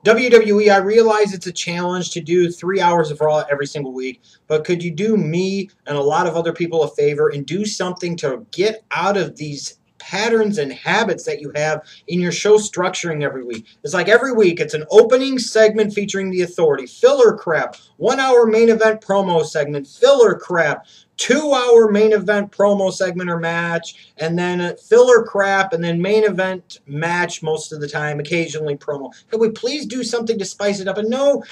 WWE, I realize it's a challenge to do 3 hours of Raw every single week, but could you do me and a lot of other people a favor and do something to get out of these patterns and habits that you have in your show structuring every week? It's like every week it's an opening segment featuring the Authority, filler crap, 1 hour main event promo segment, filler crap, 2 hour main event promo segment or match, and then filler crap, and then main event match most of the time, occasionally promo. Could we please do something to spice it up? And no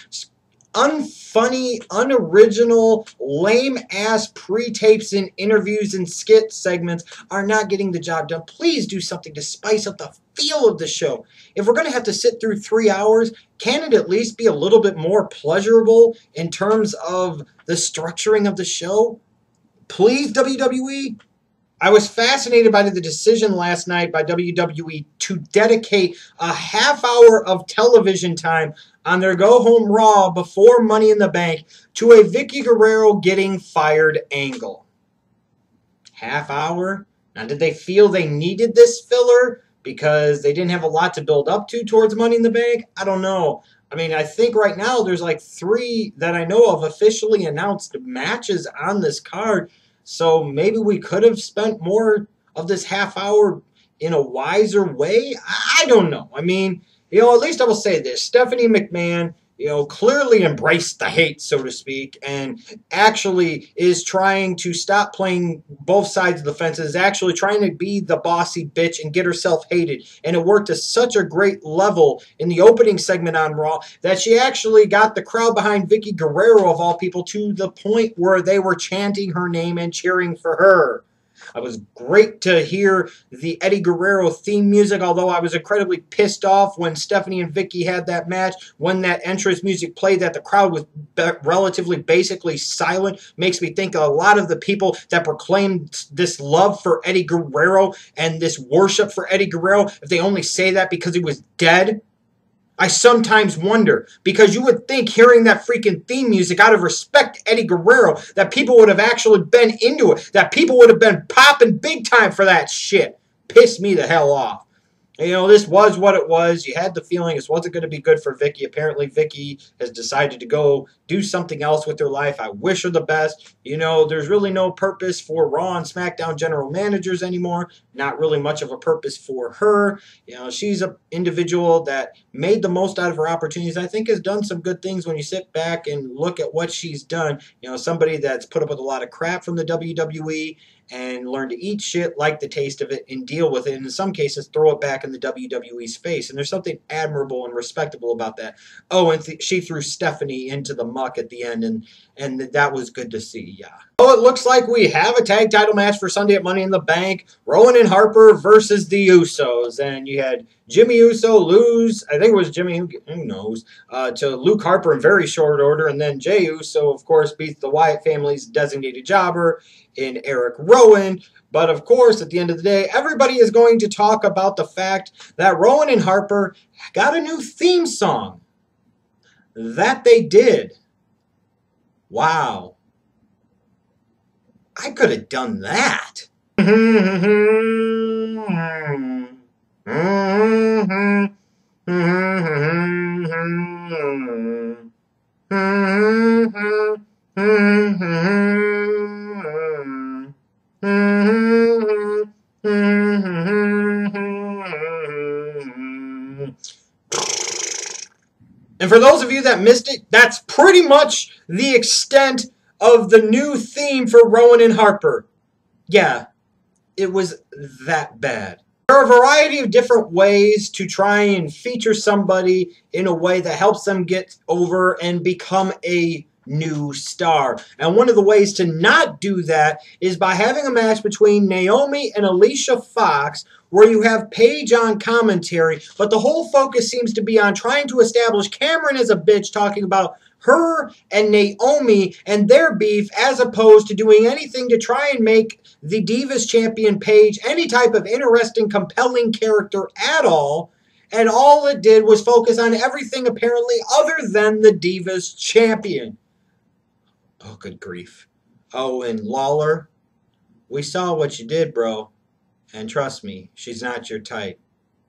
unfunny, unoriginal, lame-ass pre-tapes and interviews and skit segments are not getting the job done. Please do something to spice up the feel of the show. If we're going to have to sit through 3 hours, can it at least be a little bit more pleasurable in terms of the structuring of the show? Please, WWE. I was fascinated by the decision last night by WWE to dedicate a half hour of television time on their go-home Raw before Money in the Bank to a Vickie Guerrero getting fired angle. Half hour? Now, did they feel they needed this filler because they didn't have a lot to build up to towards Money in the Bank? I don't know. I mean, I think right now there's like 3 that I know of officially announced matches on this card. So maybe we could have spent more of this half hour in a wiser way. I don't know. I mean, at least I will say this. Stephanie McMahon, clearly embraced the hate, so to speak, and actually is trying to stop playing both sides of the fence, is actually trying to be the bossy bitch and get herself hated. And it worked to such a great level in the opening segment on Raw that she actually got the crowd behind Vickie Guerrero, of all people, to the point where they were chanting her name and cheering for her. It was great to hear the Eddie Guerrero theme music, although I was incredibly pissed off when Stephanie and Vickie had that match. When that entrance music played, that the crowd was relatively basically silent. Makes me think of a lot of the people that proclaimed this love for Eddie Guerrero and this worship for Eddie Guerrero, if they only say that because he was dead. I sometimes wonder, because you would think hearing that freaking theme music out of respect to Eddie Guerrero, that people would have actually been into it, that people would have been popping big time for that shit. Pissed me the hell off. This was what it was. You had the feeling this wasn't going to be good for Vickie. Apparently, Vickie has decided to go do something else with her life. I wish her the best. There's really no purpose for Raw and SmackDown general managers anymore. Not really much of a purpose for her. She's an individual that made the most out of her opportunities. I think has done some good things when you sit back and look at what she's done. Somebody that's put up with a lot of crap from the WWE and learn to eat shit, like the taste of it, and deal with it, and in some cases throw it back in the WWE's face. And there's something admirable and respectable about that. Oh, and she threw Stephanie into the muck at the end, and that was good to see, yeah. Oh, it looks like we have a tag title match for Sunday at Money in the Bank. Rowan and Harper versus the Usos. And you had Jimmy Uso lose, I think it was Jimmy, who knows, to Luke Harper in very short order. And then Jey Uso, of course, beats the Wyatt family's designated jobber in Eric Rowan. But, of course, at the end of the day, everybody is going to talk about the fact that Rowan and Harper got a new theme song. That they did. Wow. I could have done that. And for those of you that missed it, that's pretty much the extent of the new theme for Rowan and Harper. Yeah, it was that bad. There are a variety of different ways to try and feature somebody in a way that helps them get over and become a new star. And one of the ways to not do that is by having a match between Naomi and Alicia Fox, where you have Paige on commentary, but the whole focus seems to be on trying to establish Cameron as a bitch, talking about her and Naomi and their beef, as opposed to doing anything to try and make the Divas champion Paige any type of interesting, compelling character at all. And all it did was focus on everything apparently other than the Divas champion. Oh, good grief. Oh, and Lawler, we saw what you did, bro. And trust me, she's not your type.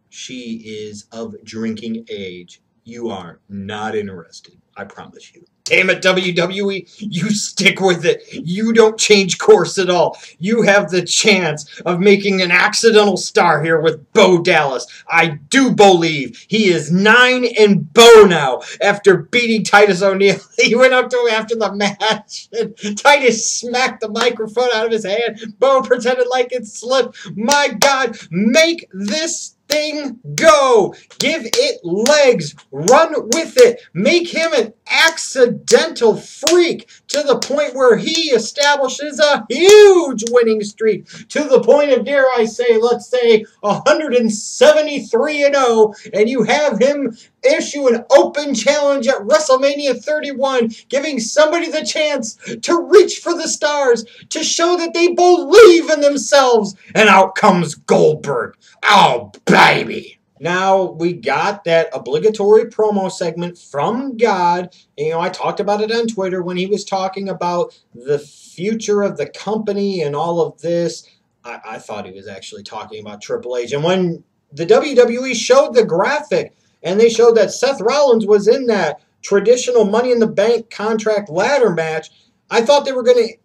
She is of drinking age. you are not interested. I promise you. Damn it, WWE, you stick with it. You don't change course at all. You have the chance of making an accidental star here with Bo Dallas. I do believe he is 9-0 now after beating Titus O'Neil. He went up to him after the match, and Titus smacked the microphone out of his hand. Bo pretended like it slipped. My God, make this thing go. Give it legs. Run with it. Make him an accidental freak to the point where he establishes a huge winning streak to the point of, dare I say, let's say 173-0, and you have him issue an open challenge at WrestleMania 31, giving somebody the chance to reach for the stars, to show that they believe in themselves, and out comes Goldberg. Oh, baby. Now, we got that obligatory promo segment from God. You know, I talked about it on Twitter when he was talking about the future of the company and all of this. I thought he was actually talking about Triple H. And when the WWE showed the graphic, and they showed that Seth Rollins was in that traditional Money in the Bank contract ladder match, I thought they were going to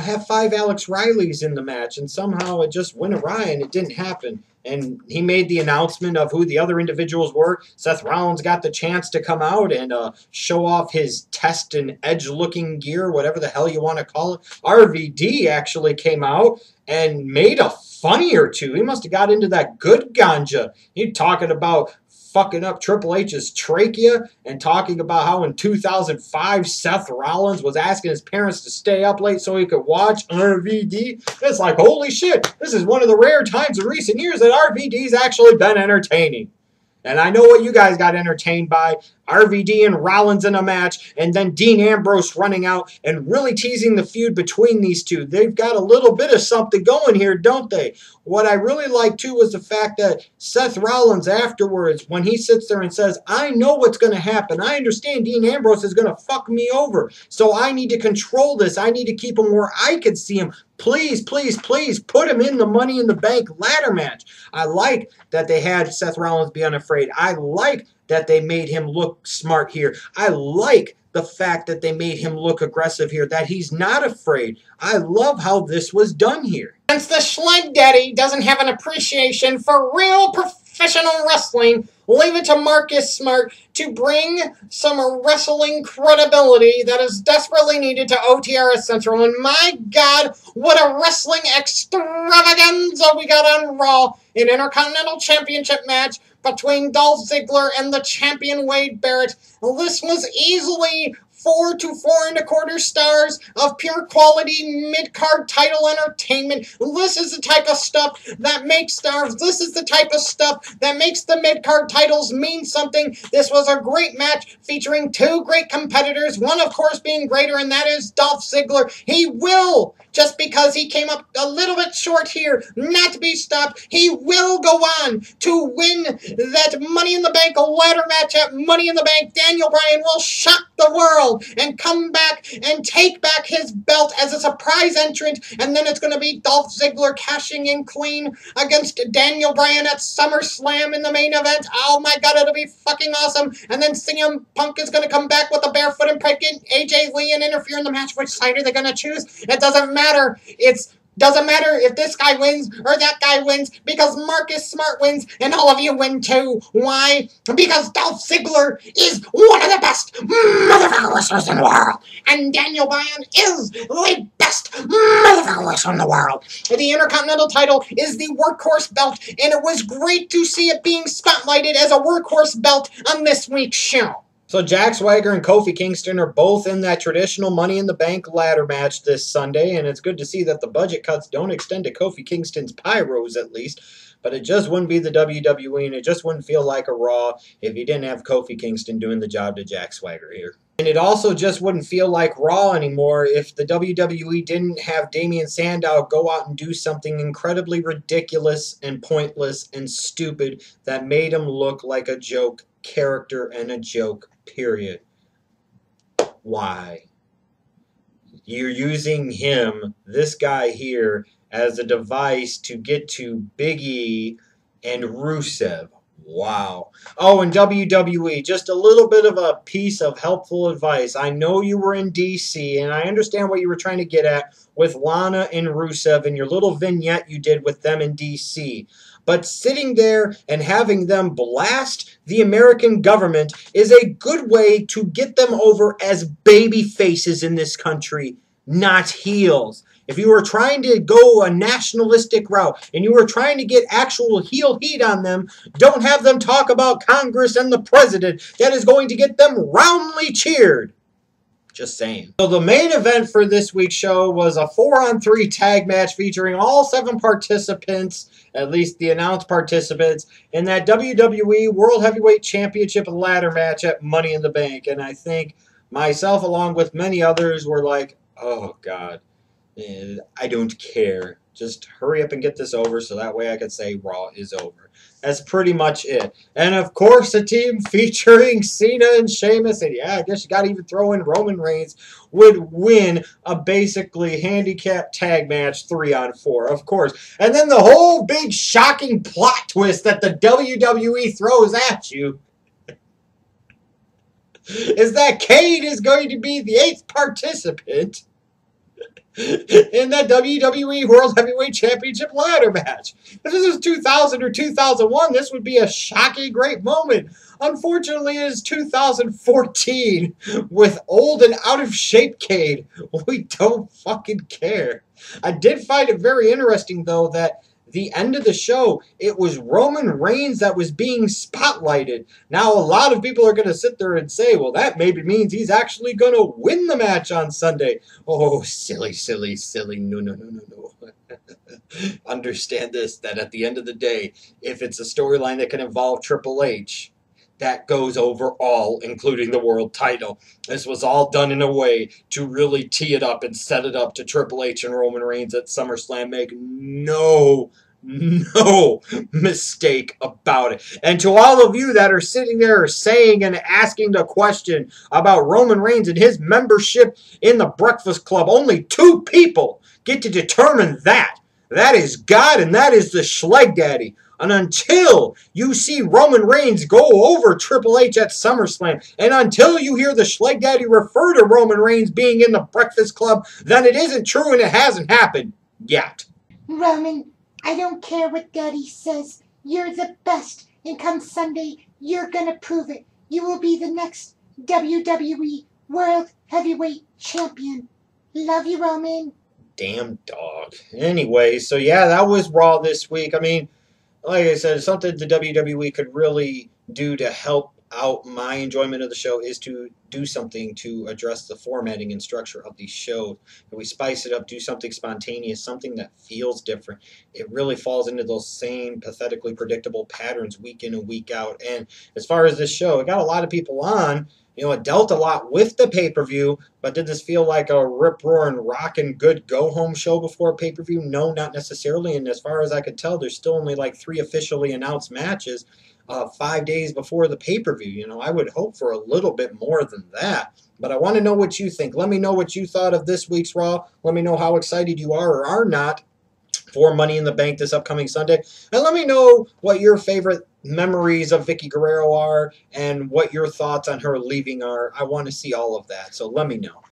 have 5 Alex Rileys in the match, and somehow it just went awry and it didn't happen. And he made the announcement of who the other individuals were. Seth Rollins got the chance to come out and show off his test and edge-looking gear, whatever the hell you want to call it. RVD actually came out and made a funny or two. He must have got into that good ganja. He talking about fucking up Triple H's trachea and talking about how in 2005 Seth Rollins was asking his parents to stay up late so he could watch RVD. It's like, holy shit, this is one of the rare times in recent years that RVD's actually been entertaining. And I know what you guys got entertained by. RVD and Rollins in a match, and then Dean Ambrose running out and really teasing the feud between these two. They've got a little bit of something going here, don't they? What I really liked, too, was the fact that Seth Rollins afterwards, when he sits there and says, I know what's going to happen. I understand Dean Ambrose is going to fuck me over, so I need to control this. I need to keep him where I can see him. Please, please, please put him in the Money in the Bank ladder match. I like that they had Seth Rollins be unafraid. I like that they made him look smart here. I like the fact that they made him look aggressive here, that he's not afraid. I love how this was done here. Since the Schleg Daddy doesn't have an appreciation for real professional wrestling, leave it to Marcus Smart to bring some wrestling credibility that is desperately needed to OTR Central. And my God, what a wrestling extravaganza we got on Raw. An Intercontinental Championship match between Dolph Ziggler and the champion Wade Barrett. This was easily 4 to 4.25 stars of pure quality mid-card title entertainment. This is the type of stuff that makes stars. This is the type of stuff that makes the mid-card titles mean something. This was a great match featuring 2 great competitors, one of course being greater, and that is Dolph Ziggler. He will, just because he came up a little bit short here, not to be stopped, he will go on to win that Money in the Bank ladder match at Money in the Bank. Daniel Bryan will shock the world and come back and take back his belt as a surprise entrant, and then it's going to be Dolph Ziggler cashing in clean against Daniel Bryan at SummerSlam in the main event. Oh my God, it'll be fucking awesome. And then CM Punk is going to come back with a barefoot and pregnant AJ Lee and interfere in the match. Which side are they going to choose? It doesn't matter. Doesn't matter if this guy wins or that guy wins, because Marcus Smart wins and all of you win too. Why? Because Dolph Ziggler is one of the best motherfucker wrestlers in the world, and Daniel Bryan is the best motherfucker wrestler in the world. The Intercontinental title is the workhorse belt, and it was great to see it being spotlighted as a workhorse belt on this week's show. So Jack Swagger and Kofi Kingston are both in that traditional Money in the Bank ladder match this Sunday, and it's good to see that the budget cuts don't extend to Kofi Kingston's pyros at least, but it just wouldn't be the WWE, and it just wouldn't feel like a Raw if you didn't have Kofi Kingston doing the job to Jack Swagger here. And it also just wouldn't feel like Raw anymore if the WWE didn't have Damian Sandow go out and do something incredibly ridiculous and pointless and stupid that made him look like a joke character and a joke, period. Why? You're using him, this guy here, as a device to get to Big E and Rusev. Wow. Oh, and WWE, just a little bit of a piece of helpful advice. I know you were in DC, and I understand what you were trying to get at with Lana and Rusev and your little vignette you did with them in DC. But sitting there and having them blast the American government is a good way to get them over as baby faces in this country, not heels. If you were trying to go a nationalistic route and you were trying to get actual heel heat on them, don't have them talk about Congress and the president. That is going to get them roundly cheered. Just saying. So the main event for this week's show was a 4-on-3 tag match featuring all 7 participants, at least the announced participants, in that WWE World Heavyweight Championship ladder match at Money in the Bank. And I think myself, along with many others, were like, oh, God. I don't care. Just hurry up and get this over so that way I can say Raw is over. That's pretty much it. And of course, a team featuring Cena and Sheamus, and yeah, I guess you got to even throw in Roman Reigns, would win a basically handicapped tag match 3-on-4, of course. And then the whole big shocking plot twist that the WWE throws at you is that Kane is going to be the 8th participant in that WWE World Heavyweight Championship ladder match. If this was 2000 or 2001, this would be a shocking great moment. Unfortunately, it is 2014 with old and out of shape Kane. We don't fucking care. I did find it very interesting, though, that the end of the show, it was Roman Reigns that was being spotlighted. Now, a lot of people are going to sit there and say, well, that maybe means he's actually going to win the match on Sunday. Oh, silly, silly, silly. No, no, no, no, no. Understand this, that at the end of the day, if it's a storyline that can involve Triple H, that goes over all, including the world title. This was all done in a way to really tee it up and set it up to Triple H and Roman Reigns at SummerSlam. Make no mistake about it. And to all of you that are sitting there saying and asking the question about Roman Reigns and his membership in the Breakfast Club, only 2 people get to determine that. That is God and that is the Schleg Daddy. And until you see Roman Reigns go over Triple H at SummerSlam, and until you hear the Schleg Daddy refer to Roman Reigns being in the Breakfast Club, then it isn't true and it hasn't happened yet. Roman, I don't care what Daddy says. You're the best. And come Sunday, you're gonna prove it. You will be the next WWE World Heavyweight Champion. Love you, Roman. Damn dog. Anyway, so yeah, that was Raw this week. I mean, like I said, something the WWE could really do to help out my enjoyment of the show is to do something to address the formatting and structure of these shows. And we spice it up, do something spontaneous, something that feels different. It really falls into those same pathetically predictable patterns week in and week out. And as far as this show, it got a lot of people on. You know, it dealt a lot with the pay-per-view, but did this feel like a rip-roaring, rockin' good go-home show before pay-per-view? No, not necessarily. And as far as I could tell, there's still only like 3 officially announced matches 5 days before the pay-per-view. You know, I would hope for a little bit more than that. But I want to know what you think. Let me know what you thought of this week's Raw. Let me know how excited you are or are not for Money in the Bank this upcoming Sunday. And let me know what your favorite memories of Vickie Guerrero are and what your thoughts on her leaving are. I want to see all of that, so let me know.